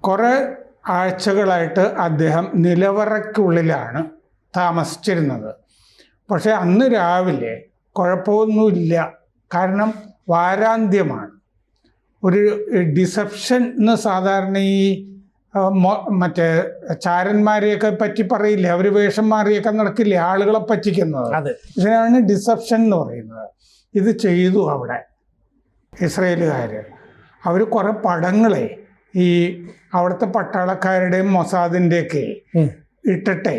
കുറേ ആഴ്ചകളായിട്ട് അദ്ദേഹം നിലവറയ്ക്കുള്ളിലാണ് താമസിച്ചിരുന്നത്. പക്ഷെ അന്ന് രാവിലെ കുഴപ്പമൊന്നുമില്ല, കാരണം വാരാന്ത്യമാണ്. ഒരു ഡിസെപ്ഷൻ എന്ന് സാധാരണ ഈ മറ്റേ ചാരന്മാരെയൊക്കെ പറ്റി പറയില്ലേ, അവർ വേഷം മാറിയൊക്കെ നടക്കില്ലേ ആളുകളെ പറ്റിക്കുന്നത്, ഇതിനാണ് ഡിസെപ്ഷൻ എന്ന് പറയുന്നത്. ഇത് ചെയ്തു അവിടെ ഇസ്രയേലുകാർ. അവർ കുറേ പടങ്ങളെ ഈ അവിടുത്തെ പട്ടാളക്കാരുടെയും മൊസാദിൻ്റെയൊക്കെ ഇട്ടിട്ടെ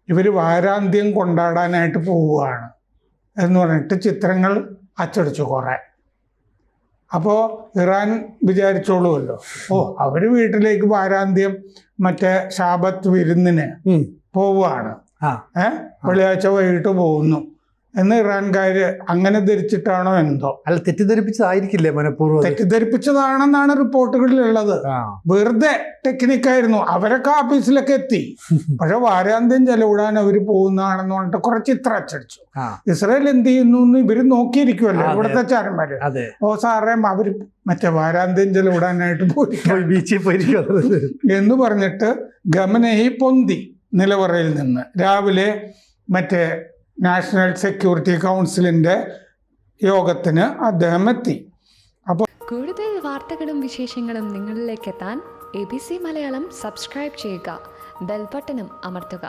ഇവർ വാരാന്ത്യം കൊണ്ടാടാനായിട്ട് പോവുകയാണ് എന്ന് പറഞ്ഞിട്ട് ചിത്രങ്ങൾ അച്ചടിച്ചു കുറേ. അപ്പോൾ ഇറാൻ വിചാരിച്ചോളുമല്ലോ, അവർ വീട്ടിലേക്ക് വാരാന്ത്യം മറ്റേ ശാബത്ത് വിരുന്നിന് പോവുകയാണ്, വെള്ളിയാഴ്ച വൈകിട്ട് പോകുന്നു എന്ന് ഇറാൻകാര് അങ്ങനെ ധരിച്ചിട്ടാണോ എന്തോ. അല്ല, തെറ്റിദ്ധരിപ്പിച്ചതായിരിക്കില്ലേ മനഃപൂർവ്വം? തെറ്റിദ്ധരിപ്പിച്ചതാണെന്നാണ് റിപ്പോർട്ടുകളിലുള്ളത്. വെറുതെ ടെക്നിക്കായിരുന്നു. അവരൊക്കെ ഓഫീസിലൊക്കെ എത്തി, പക്ഷെ വാരാന്ത്യം ചെലവിടാൻ അവർ പോകുന്നതാണെന്ന് പറഞ്ഞിട്ട് കുറെ ചിത്രം അച്ചടിച്ചു. ഇസ്രായേൽ എന്ത് ചെയ്യുന്നു എന്ന് ഇവര് നോക്കിയിരിക്കുമല്ലോ ഇവിടുത്തെ ചാരന്മാര്. സാറേ അവര് മറ്റേ വാരാന്ത്യം ചെലവിടാനായിട്ട് പോയി ബീച്ചിൽ പോയിരിക്കും എന്ന് പറഞ്ഞിട്ട് ഗമനഹി പൊന്തി നിലവറയിൽ നിന്ന്. രാവിലെ മറ്റേ നാഷണൽ സെക്യൂരിറ്റി കൗൺസിലിന്റെ യോഗത്തിന് അദ്ദേഹം എത്തി. അപ്പോൾ കൂടുതൽ വാർത്തകളും വിശേഷങ്ങളും നിങ്ങളിലേക്ക് എത്താൻ ABC മലയാളം സബ്സ്ക്രൈബ് ചെയ്യുക, ബെൽ ബട്ടണും അമർത്തുക.